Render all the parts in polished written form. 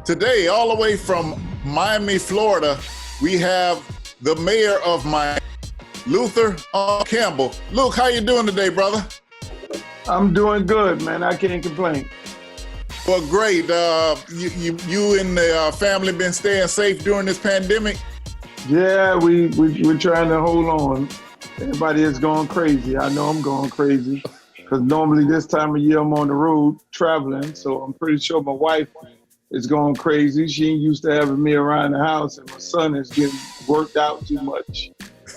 Today, all the way from Miami, Florida, we have the mayor of Miami, Luther Campbell. Luke, how you doing today, brother? I'm doing good, man. I can't complain. Well, great. You and the family been staying safe during this pandemic? Yeah, we're trying to hold on. Everybody is going crazy. I know I'm going crazy because normally this time of year I'm on the road traveling, so I'm pretty sure my wife is going crazy. She ain't used to having me around the house, and my son is getting worked out too much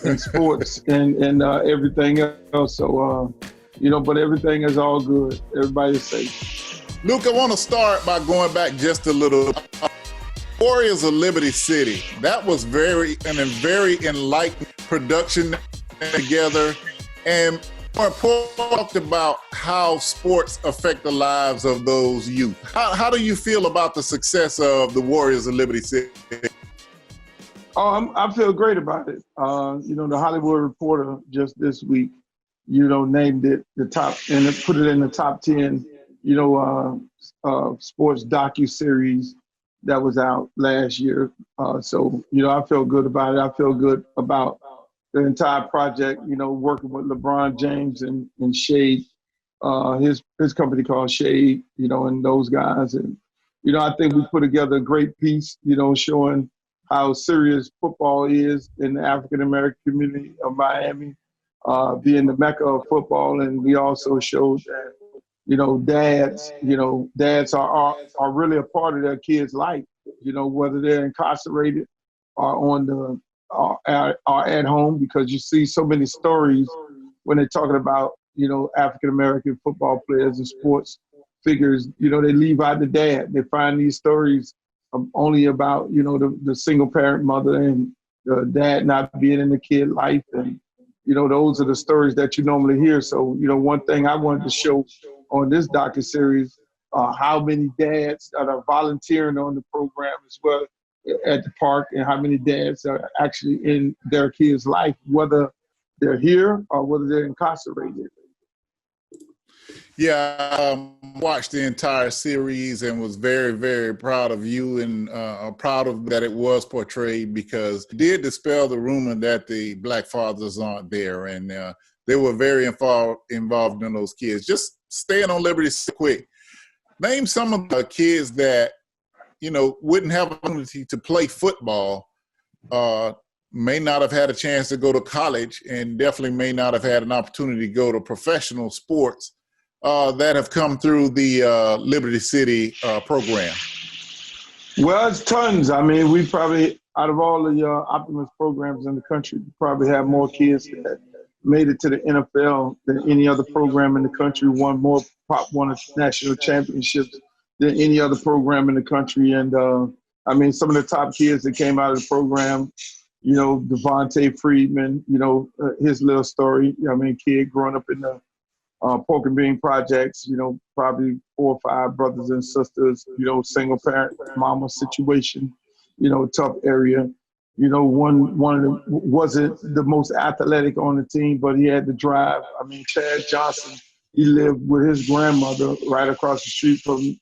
in sports and everything else. So, but everything is all good. Everybody's safe. Luke, I want to start by going back just a little. Warriors of Liberty City, that was very enlightening production together, and more importantly, talked about how sports affect the lives of those youth. How do you feel about the success of the Warriors of Liberty City? I feel great about it. The Hollywood Reporter just this week, named it the top and it put it in the top 10, sports docu-series that was out last year. So I feel good about it. I feel good about the entire project, working with LeBron James and Shade, his company called Shade, and those guys. And, I think we put together a great piece, showing how serious football is in the African-American community of Miami, being the mecca of football. And we also showed that, dads are really a part of their kids' life, whether they're incarcerated or are at home, because you see so many stories when they're talking about, African-American football players and sports figures, they leave out the dad. They find these stories only about, the single parent mother and the dad not being in the kid life. And, those are the stories that you normally hear. So, one thing I wanted to show on this docuseries, how many dads that are volunteering on the program as well at the park, and how many dads are actually in their kids' life, whether they're here or whether they're incarcerated. Yeah, watched the entire series and was very, very proud of you and proud of that it was portrayed, because it did dispel the rumor that the Black fathers aren't there, and they were very involved in those kids. Just staying on Liberty quick, name some of the kids that wouldn't have an opportunity to play football, may not have had a chance to go to college, and definitely may not have had an opportunity to go to professional sports, that have come through the Liberty City program? Well, it's tons. I mean, we probably, out of all the Optimist programs in the country, we probably have more kids that made it to the NFL than any other program in the country, won national championships than any other program in the country. And some of the top kids that came out of the program, Devontae Friedman, his little story. Kid growing up in the Pork and Bean projects, probably 4 or 5 brothers and sisters, single parent mama situation, tough area. One of them wasn't the most athletic on the team, but he had the drive. Chad Johnson, he lived with his grandmother right across the street from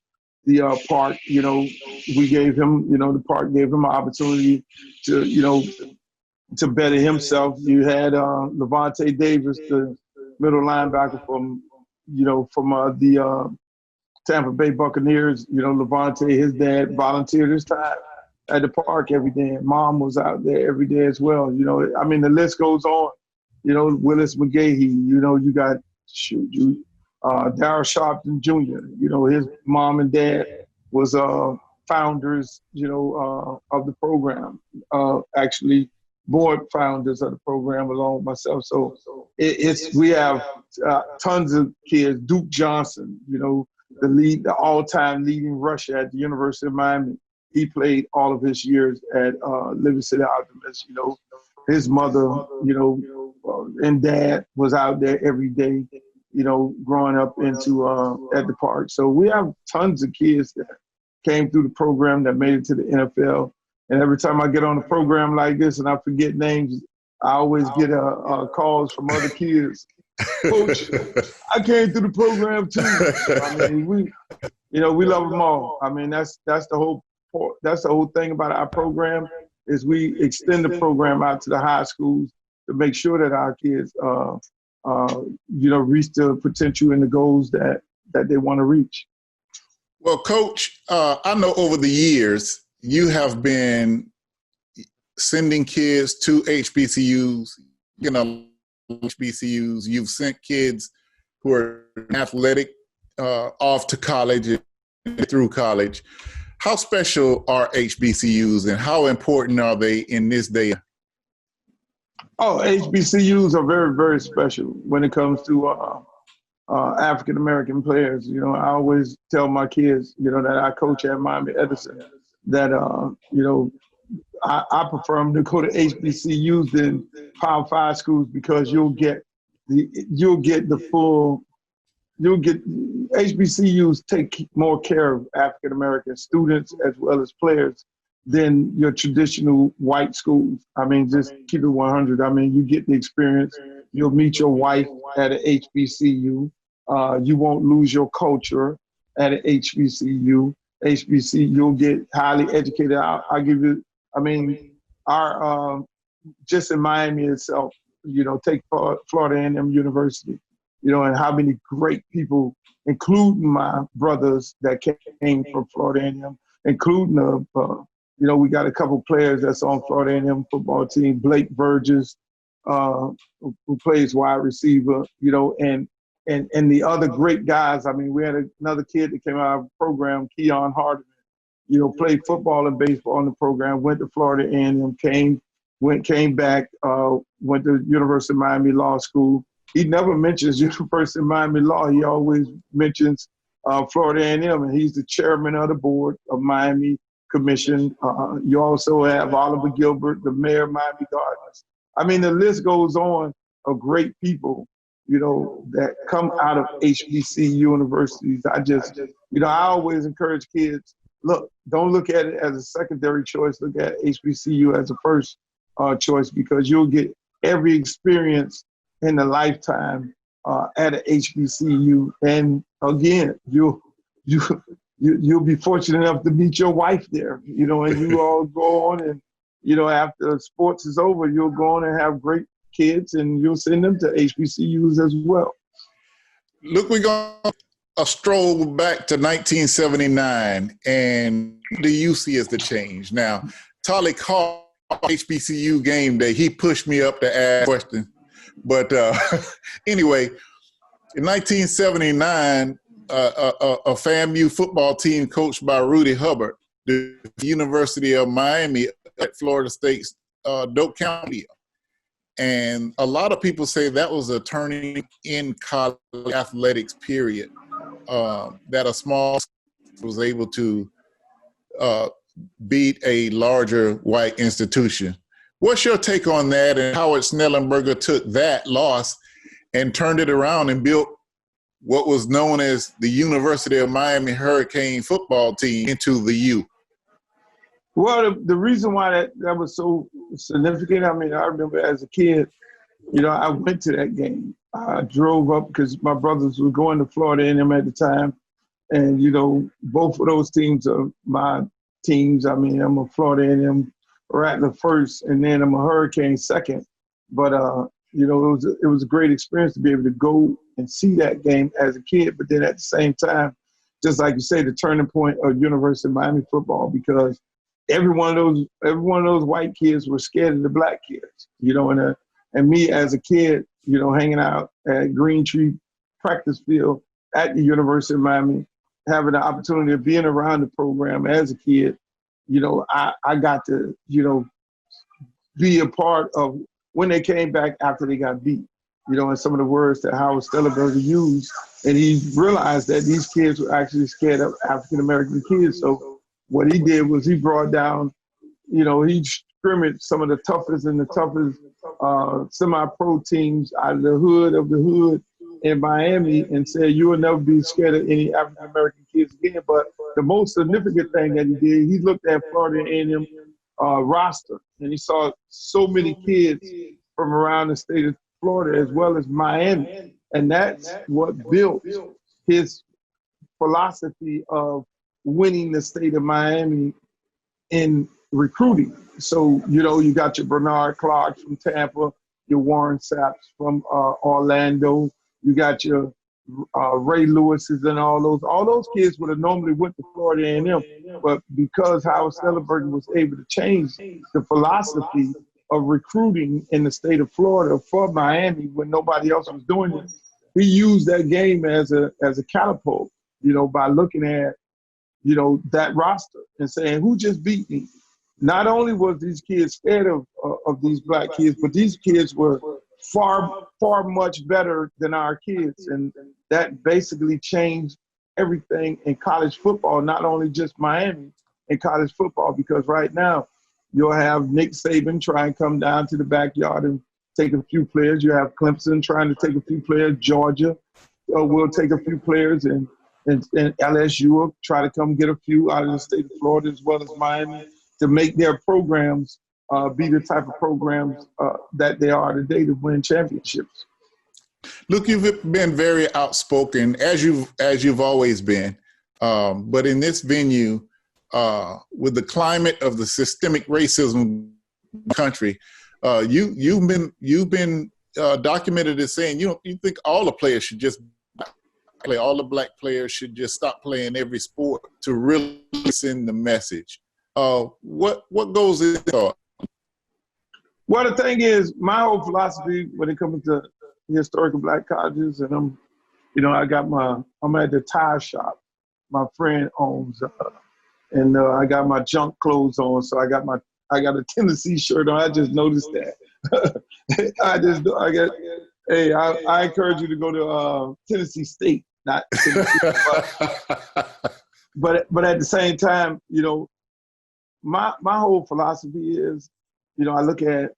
the park. We gave him, the park gave him an opportunity to better himself. You had Levante Davis, the middle linebacker from the Tampa Bay Buccaneers. Levante, his dad volunteered his time at the park every day, and mom was out there every day as well. The list goes on. Willis McGahee, you got Darryl Sharpton Jr., his mom and dad was founders, of the program, actually board founders of the program along with myself. So we have tons of kids. Duke Johnson, the all-time leading rusher at the University of Miami. He played all of his years at Liberty City Optimist. His mother, and dad was out there every day, growing up into at the park. So we have tons of kids that came through the program that made it to the NFL. And every time I get on a program like this and I forget names, I always get calls from other kids. Coach, I came through the program too. We love them all. That's the whole that's the whole thing about our program is we extend the program out to the high schools to make sure that our kids, reach the potential and the goals that they want to reach. Well, Coach, I know over the years you have been sending kids to HBCUs, HBCUs. You've sent kids who are athletic off to college and through college. How special are HBCUs and how important are they in this day? Oh, HBCUs are very, very special when it comes to African-American players. I always tell my kids, that I coach at Miami Edison, that, I prefer them to go to HBCUs than Power 5 schools because HBCUs take more care of African-American students as well as players than your traditional white schools. I mean, just keep it 100. I mean, you get the experience. You'll meet your wife at an HBCU. You won't lose your culture at an HBCU. You'll get highly educated. I'll give you, our, just in Miami itself, take Florida A&M University, and how many great people, including my brothers that came from Florida A&M, including we got a couple players that's on Florida A&M football team, Blake Burgess, who plays wide receiver, and the other great guys. I mean, we had another kid that came out of the program, Keon Hardeman, played football and baseball in the program, went to Florida A&M, came back, went to University of Miami Law School. He never mentions University of Miami Law. He always mentions Florida A&M, and he's the chairman of the board of Miami Commission. You also have Oliver Gilbert, the mayor of Miami Gardens. I mean, the list goes on of great people, that come out of HBC universities. I always encourage kids, don't look at it as a secondary choice. Look at HBCU as a first choice because you'll get every experience in a lifetime at an HBCU. And again, you'll be fortunate enough to meet your wife there, and you all go on and, after sports is over, you'll go on and have great kids and you'll send them to HBCUs as well. Look, we're going a stroll back to 1979, and what do you see as the change? Now, Tolly called HBCU Gameday. He pushed me up to ask a question. But anyway, in 1979, a FAMU football team coached by Rudy Hubbard, the University of Miami at Florida State's Doak County. And a lot of people say that was a turning in college athletics period, that a small school was able to beat a larger white institution. What's your take on that, and Howard Snellenberger took that loss and turned it around and built what was known as the University of Miami Hurricane football team into the U? Well, the reason why that was so significant, I remember as a kid, I went to that game. I drove up because my brothers were going to Florida A&M at the time. And, both of those teams are my teams. I'm a Florida A&M Rattler first, and then I'm a Hurricane second. But, it was a great experience to be able to go and see that game as a kid. But then at the same time, just like you say, the turning point of University of Miami football, because every one of those white kids were scared of the black kids, and me as a kid, hanging out at Green Tree practice field at the University of Miami, having the opportunity of being around the program as a kid, I got to, be a part of when they came back after they got beat, and some of the words that Howard Snellenberger used, and he realized that these kids were actually scared of African-American kids. So what he did was he brought down, he scrimmaged some of the toughest semi-pro teams out of the hood in Miami and said, you will never be scared of any African-American kids again. But the most significant thing that he did, he looked at Florida A&M roster, and he saw so many kids from around the state of Florida as well as Miami. And that's what built his philosophy of winning the state of Miami in recruiting. So, you know, you got your Bernard Clarks from Tampa, your Warren Sapps from Orlando, you got your Ray Lewis's and all those kids would have normally went to Florida A&M, but because Howard Schellenberger was able to change the philosophy of recruiting in the state of Florida for Miami when nobody else was doing it, he used that game as a catapult, you know, by looking at, you know, that roster and saying, who just beat me? Not only was these kids scared of these black kids, but these kids were far much better than our kids. And that basically changed everything in college football, not only just Miami in college football, because right now you'll have Nick Saban try and come down to the backyard and take a few players. You have Clemson trying to take a few players. Georgia will take a few players, and LSU will try to come get a few out of the state of Florida as well as Miami to make their programs be the type of programs that they are today to win championships. Luke, you've been very outspoken, as you've always been, but in this venue, with the climate of the systemic racism in the country, you've been documented as saying you think all the players should just play, all the black players should just stop playing every sport to really send the message. What goes into? Well, the thing is, my whole philosophy when it comes to historical black colleges, and I'm at the tire shop my friend owns, and I got my junk clothes on, so I got a Tennessee shirt on. I just noticed that. I encourage you to go to Tennessee State, not Tennessee. but at the same time, you know, my whole philosophy is, you know, I look at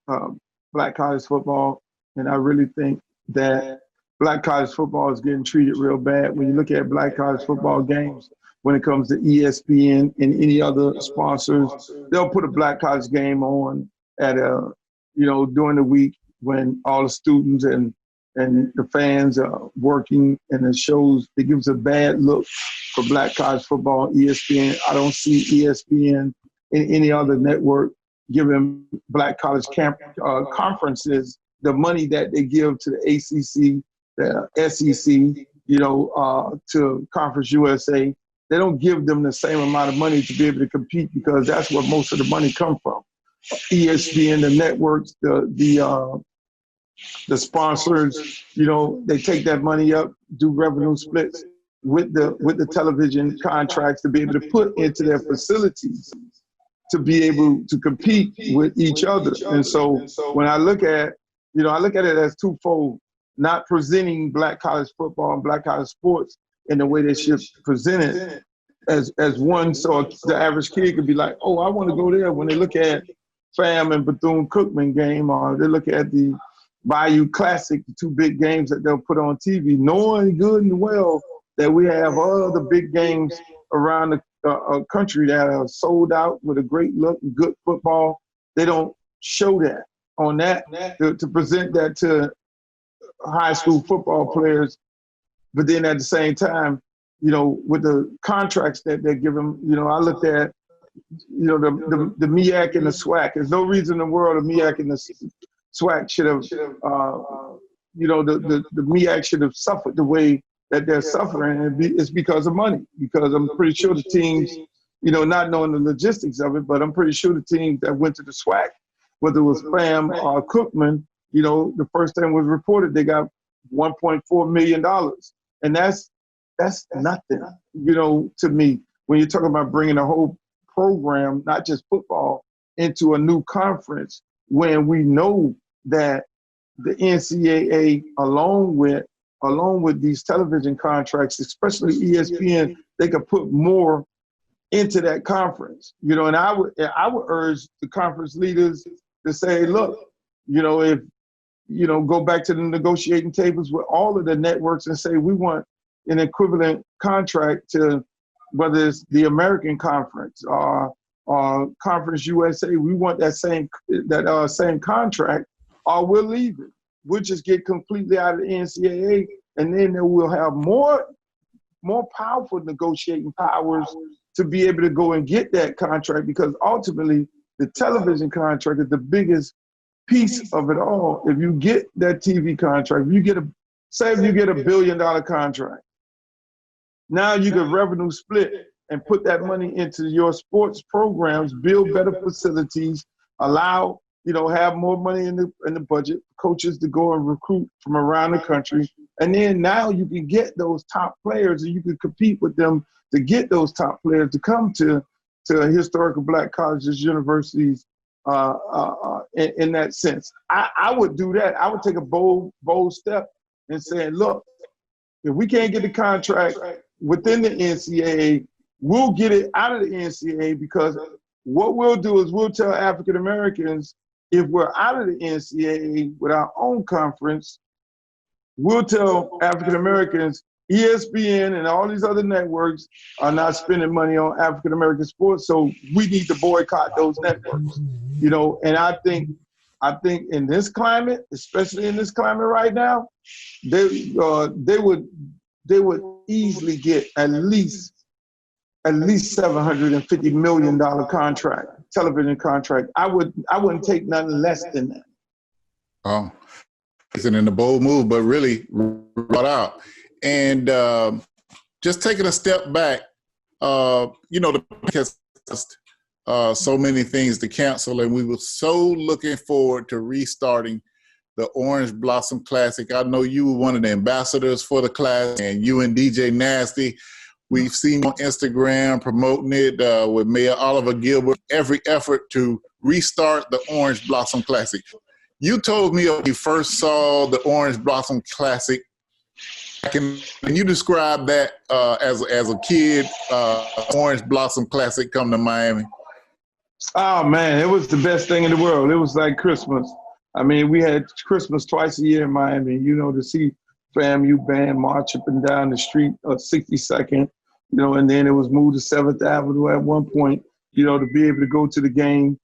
black college football, and I really think that black college football is getting treated real bad. When you look at black college football games, when it comes to ESPN and any other sponsors, they'll put a black college game on at during the week when all the students and the fans are working, and it gives a bad look for black college football. ESPN, I don't see ESPN in any other network giving black college conferences the money that they give to the ACC, the SEC, to Conference USA. They don't give them the same amount of money to be able to compete, because that's where most of the money comes from. ESPN, the networks, the sponsors, they take that money up, do revenue splits with the television contracts to be able to put into their facilities to be able to compete with each other. And so when I look at, I look at it as twofold, not presenting black college football and black college sports in the way they should present it as one, so the average kid could be like, oh, I want to go there. When they look at FAMU and Bethune-Cookman game, or they look at the Bayou Classic, the two big games that they'll put on TV, knowing good and well that we have other big games around the country that are sold out with a great look and good football. They don't show that on that to present that to high school football players. But then at the same time, with the contracts that they're giving, I looked at, the MEAC and the SWAC. There's no reason in the world the MEAC and the SWAC should have, the MEAC should have suffered the way that they're suffering. And it's because of money, because I'm pretty sure the teams, not knowing the logistics of it, but I'm pretty sure the teams that went to the SWAC, whether it was FAM or Cookman, the first time was reported they got $1.4 million. And that's nothing, to me, when you're talking about bringing a whole program, not just football, into a new conference, when we know that the NCAA, along with these television contracts, especially ESPN, they could put more into that conference. And I would urge the conference leaders to say, look, if go back to the negotiating tables with all of the networks and say we want an equivalent contract to whether it's the American Conference or Conference USA. We want that same contract, or we'll leave it. We'll just get completely out of the NCAA, and then we'll have more powerful negotiating powers to be able to go and get that contract, because ultimately the television contract is the biggest piece of it all. If you get that TV contract, if you get $1 billion contract, now you can revenue split and put that money into your sports programs, build better facilities, allow, have more money in the budget, coaches to go and recruit from around the country. And then now you can get those top players and you can compete with them to get those top players to come to historical Black colleges, universities, in that sense. I would do that. I would take a bold step and say, look, if we can't get the contract within the NCAA, we'll get it out of the NCAA, because what we'll do is we'll tell African Americans, if we're out of the NCAA with our own conference, we'll tell African Americans ESPN and all these other networks are not spending money on African American sports, so we need to boycott those networks. And I think in this climate, especially in this climate right now, they would easily get at least $750 million contract, television contract. I wouldn't take nothing less than that. Oh, it's in a bold move, but really brought out. And just taking a step back, the podcast so many things to cancel, and we were so looking forward to restarting the Orange Blossom Classic. I know you were one of the ambassadors for the class, and you and DJ Nasty, we've seen on Instagram promoting it with Mayor Oliver Gilbert, every effort to restart the Orange Blossom Classic. You told me when you first saw the Orange Blossom Classic, can you describe that as a kid, Orange Blossom Classic come to Miami? Oh, man, it was the best thing in the world. It was like Christmas. I mean, we had Christmas twice a year in Miami, to see FAMU band march up and down the street of 62nd, and then it was moved to 7th Avenue at one point, to be able to go to the game,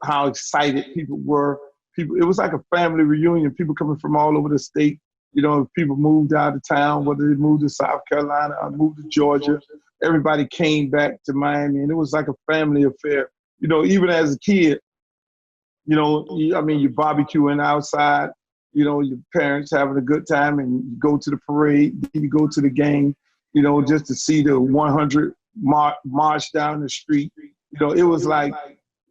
how excited people were. It was like a family reunion, people coming from all over the state. People moved out of town, whether they moved to South Carolina or moved to Georgia, everybody came back to Miami, and it was like a family affair. Even as a kid, you're barbecuing outside, your parents having a good time, and you go to the parade, then you go to the game, just to see the 100 march down the street. It was like,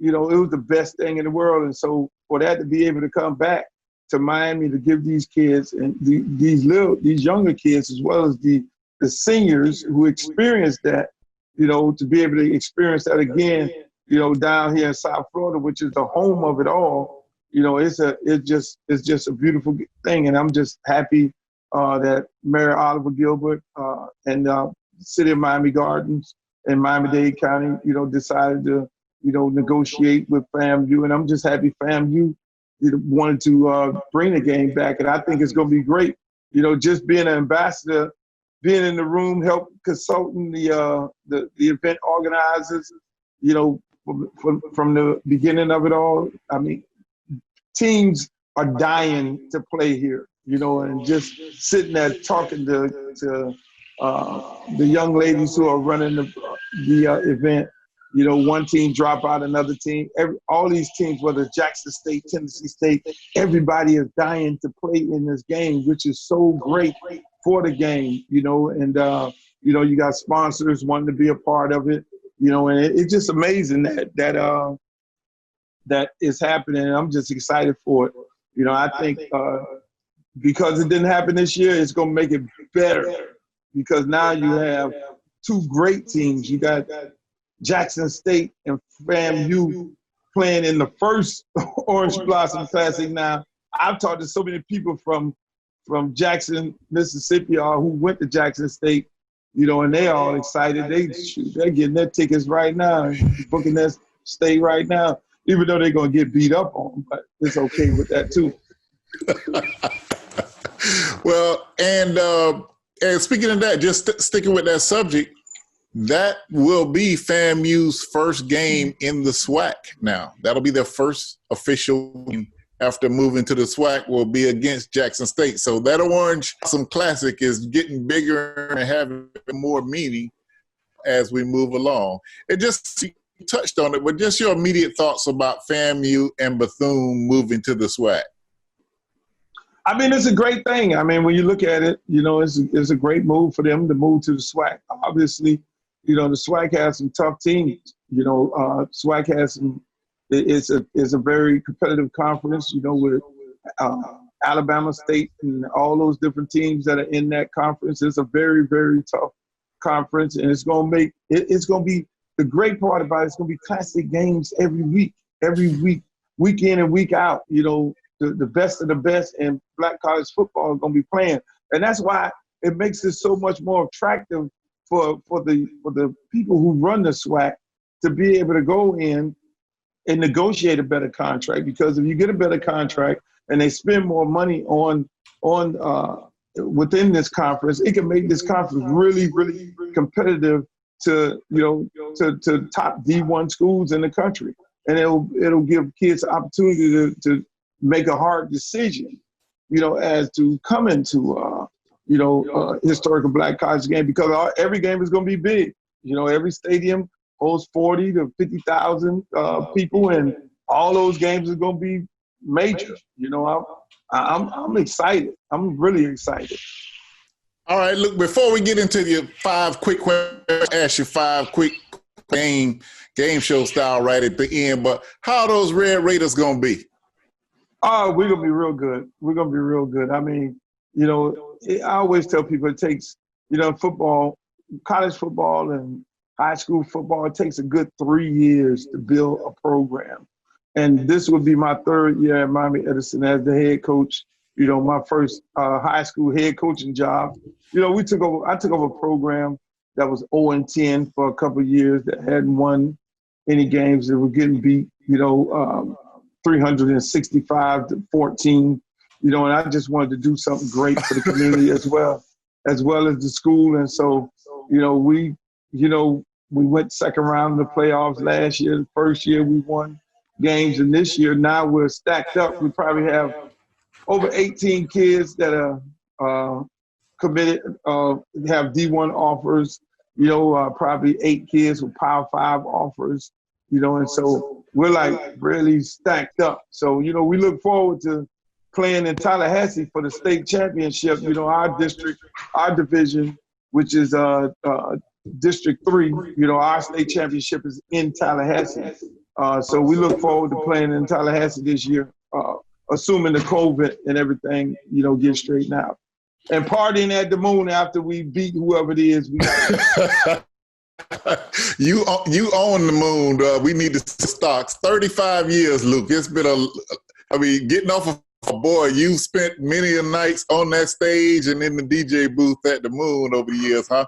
it was the best thing in the world. And so for that to be able to come back to Miami to give these kids and these younger kids, as well as the seniors who experienced that, to be able to experience that again, down here in South Florida, which is the home of it all, it's just a beautiful thing. And I'm just happy that Mayor Oliver Gilbert and the City of Miami Gardens and Miami-Dade County, decided to, negotiate with FAMU. And I'm just happy FAMU wanted to bring the game back. And I think it's going to be great. Just being an ambassador, being in the room, help consulting the event organizers, from the beginning of it all. I mean, teams are dying to play here, and just sitting there talking to the young ladies who are running the event. One team drop out, another team. All these teams, whether it's Jackson State, Tennessee State, everybody is dying to play in this game, which is so great for the game, and, you got sponsors wanting to be a part of it, and it's just amazing that is happening. And I'm just excited for it. I think because it didn't happen this year, it's going to make it better, because now you have two great teams. You got Jackson State and FAMU playing in the first Orange Blossom Classic. Now, I've talked to so many people from Jackson, Mississippi, who went to Jackson State, and they all excited. They're getting their tickets right now, booking their stay right now, even though they're going to get beat up on, but it's okay with that too. Well, and speaking of that, just sticking with that subject, that will be FAMU's first game in the SWAC now. That'll be their first official game after moving to the SWAC, will be against Jackson State. So that Orange Blossom Classic is getting bigger and having more meaning. as we move along. It just you touched on it, but just your immediate thoughts about FAMU and Bethune moving to the SWAC. I mean, it's a great thing. I mean, when you look at it, you know, it's a great move for them to move to the SWAC. Obviously, you know, the SWAC has some tough teams. You know, SWAC has some. It's a very competitive conference. You know, with Alabama State and all those different teams that are in that conference. It's a very, very tough conference, and it's going to make it's going to be the great part about it. It's going to be classic games every week, week in and week out. You know, the best of the best in black college football are going to be playing, and that's why it makes it so much more attractive for the people who run the SWAC to be able to go in and negotiate a better contract. Because if you get a better contract and they spend more money on within this conference, it can make this conference really, really competitive to, you know, to top D1 schools in the country. And it'll give kids an opportunity to make a hard decision, you know, as to come into, historical black college game, because every game is going to be big. You know, every stadium holds 40 to 50,000 people, and all those games are going to be major. You know, I'm excited. I'm really excited. All right, look, before we get into your 5 quick questions, ask you 5 quick game show style right at the end, but how are those Red Raiders going to be? Oh, we're going to be real good. We're going to be real good. I mean, you know, I always tell people it takes, you know, football, college football and high school football, it takes a good 3 years to build a program. And this would be my 3rd year at Miami Edison as the head coach. You know, my first high school head coaching job. You know, I took over a program that was 0-10 for a couple of years, that hadn't won any games, that were getting beat, you know, 365-14. You know, and I just wanted to do something great for the community as well as the school. And so, you know, we went second round of the playoffs last year. The first year we won games, and this year now we're stacked up. We probably have over 18 kids that are committed, have D1 offers. You know, probably 8 kids with Power 5 offers. You know, and so we're like really stacked up. So, you know, we look forward to playing in Tallahassee for the state championship. You know, our district, our division, which is District 3, you know, our state championship is in Tallahassee. So we look forward to playing in Tallahassee this year, assuming the COVID and everything, you know, gets straightened out. And partying at the Moon after we beat whoever it is. You own the Moon. We need the stocks. 35 years, Luke. It's been getting off of a boy, you spent many a nights on that stage and in the DJ booth at the Moon over the years, huh?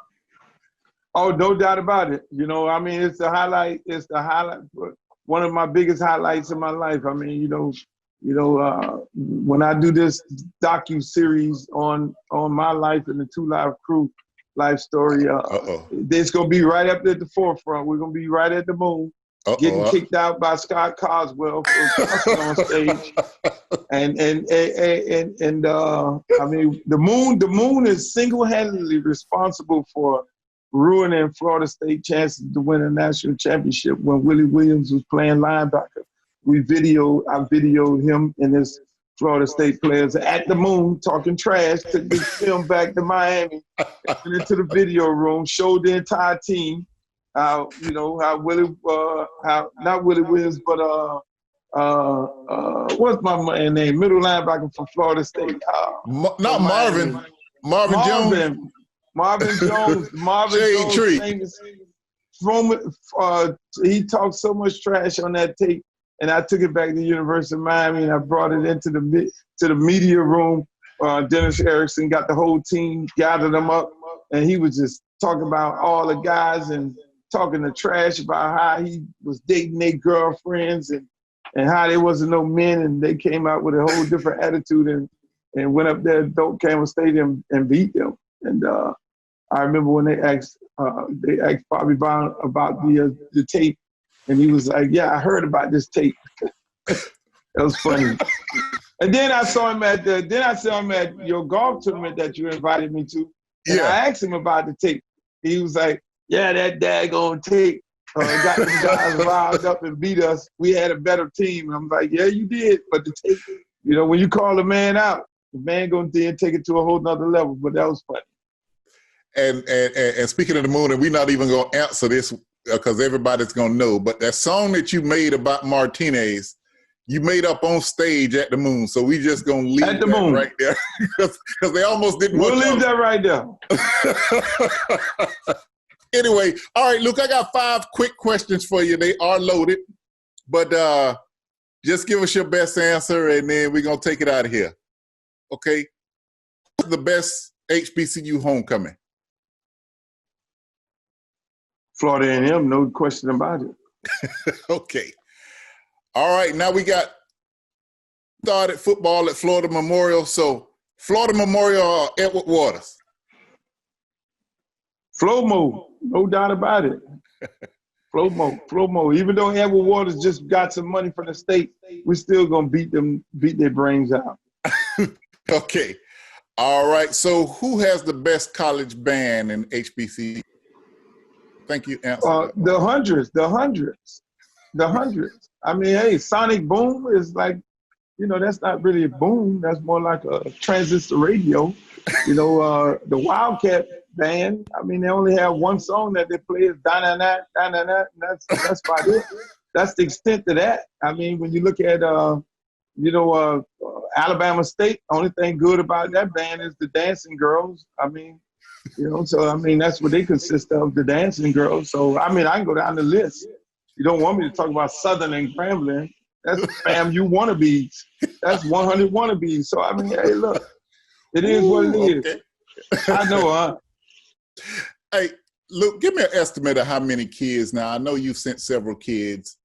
Oh, no doubt about it. You know, I mean, it's the highlight. One of my biggest highlights in my life. I mean, when I do this docu-series on my life and the 2 Live Crew life story, it's going to be right up at the forefront. We're going to be right at the Moon, getting kicked out by Scott Coswell for on stage. And I mean, the Moon is single-handedly responsible for ruining Florida State chances to win a national championship when Willie Williams was playing linebacker. I videoed him and his Florida State players at the Moon talking trash, took this film back to Miami, went into the video room, showed the entire team how Willie, not Willie Williams, but what's my man name? Middle linebacker from Florida State. Not Marvin. Marvin Jones. Marvin Jones. Famous. He talked so much trash on that tape, and I took it back to the University of Miami, and I brought it into the media room. Dennis Erickson got the whole team, gathered them up, and he was just talking about all the guys and talking the trash about how he was dating their girlfriends and how there wasn't no men, and they came out with a whole different attitude and went up there at Doak Campbell Stadium and beat them. And I remember when they asked Bobby Vaughn about the tape, and he was like, "Yeah, I heard about this tape." That was funny. And then I saw him at your golf tournament that you invited me to. And I asked him about the tape. He was like, yeah, that daggone tape got the guys riled up and beat us. We had a better team. I'm like, yeah, you did. But the tape, when you call a man out, the man gonna then take it to a whole nother level. But that was funny. And speaking of the moon, and we're not even gonna answer this because everybody's gonna know. But that song that you made about Martinez, you made up on stage at the moon. So we just gonna leave at the that moon right there because they almost didn't. We'll leave that right there. Anyway, all right, Luke, I got 5 quick questions for you. They are loaded, but just give us your best answer, and then we're going to take it out of here. Okay? What's the best HBCU homecoming? Florida A&M, no question about it. Okay. All right, now we got started football at Florida Memorial. So Florida Memorial or Edward Waters? Flomo, no doubt about it. Flomo. Even though Edward Waters just got some money from the state, we're still gonna beat their brains out. Okay. All right. So who has the best college band in HBCU? Thank you. The hundreds. I mean, hey, Sonic Boom is like, that's not really a boom. That's more like a transistor radio. The Wildcat band, I mean, they only have one song that they play is da-na-na, da-na-na, and that's about it. That's the extent of that. I mean, when you look at, Alabama State, the only thing good about that band is the dancing girls. I mean, that's what they consist of, the dancing girls. So, I mean, I can go down the list. You don't want me to talk about Southern and Grambling. That's FAMU wannabes. That's 100 wannabes. So, I mean, hey, look, it is what it is. Okay. I know, huh? Hey, Luke, give me an estimate of how many kids. Now, I know you've sent several kids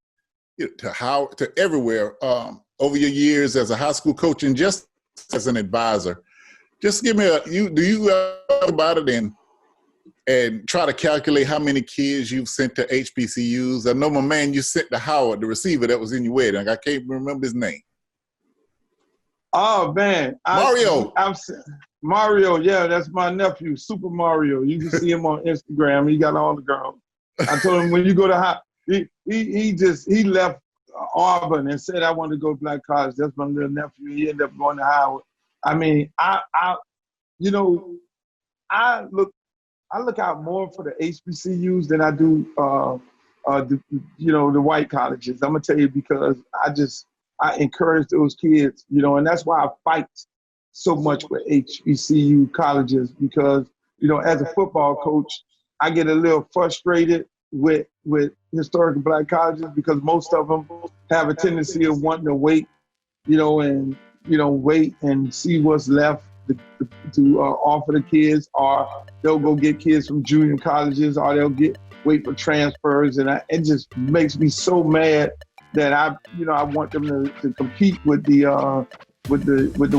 to everywhere over your years as a high school coach and just as an advisor. Just give me do you talk about it and try to calculate how many kids you've sent to HBCUs? I know my man you sent to Howard, the receiver that was in your wedding. I can't remember his name. Oh, man. Mario, yeah, that's my nephew, Super Mario. You can see him on Instagram. He got all the girls. I told him when you go to Howard, he left Auburn and said I wanted to go to Black College. That's my little nephew. He ended up going to Howard. I mean, I look out more for the HBCUs than I do the white colleges. I'm gonna tell you because I encourage those kids, and that's why I fight so much with HBCU colleges because, as a football coach, I get a little frustrated with historical Black colleges because most of them have a tendency of wanting to wait, wait and see what's left to offer the kids, or they'll go get kids from junior colleges, or they'll wait for transfers, and it just makes me so mad that I want them to compete with the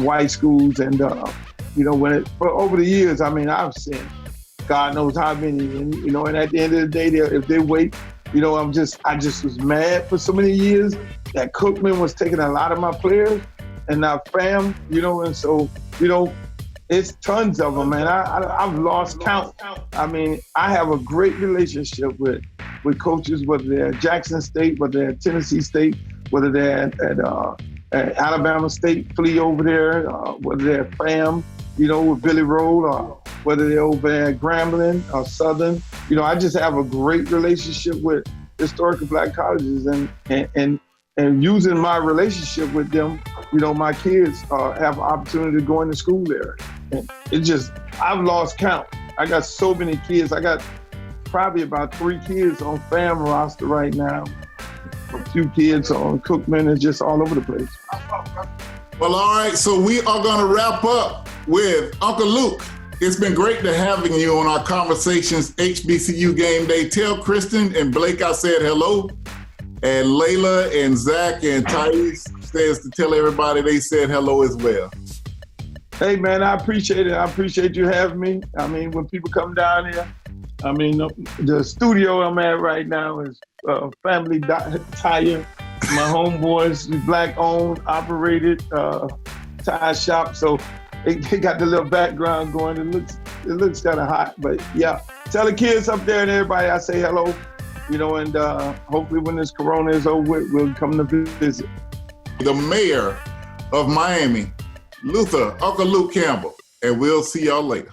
white schools, and for over the years, I mean, I've seen God knows how many, and at the end of the day, if they wait, I just was mad for so many years that Cookman was taking a lot of my players, and now FAM, and so it's tons of them, man. I've lost count. I mean, I have a great relationship with coaches, whether they're at Jackson State, whether they're at Tennessee State, whether they're at Alabama State, Flea over there, whether they're at FAM, with Billy Roll, or whether they're over at Grambling or Southern. I just have a great relationship with historical Black colleges, and using my relationship with them, my kids have an opportunity to go into school there. And I've lost count. I got so many kids. I got probably about 3 kids on FAM roster right now. A few kids on Cookman, and just all over the place. Well, all right. So we are going to wrap up with Uncle Luke. It's been great to having you on our Conversations HBCU Game Day. Tell Kristen and Blake I said hello. And Layla and Zach and Thais says to tell everybody they said hello as well. Hey, man, I appreciate it. I appreciate you having me. I mean, when people come down here, I mean, the studio I'm at right now is Family Tire. My homeboys, Black-owned, operated tire shop. So they got the little background going. It looks kind of hot, but yeah. tell the kids up there and everybody I say hello, you know, and hopefully when this corona is over with, we'll come to visit. The mayor of Miami, Uncle Luke Campbell, and we'll see y'all later.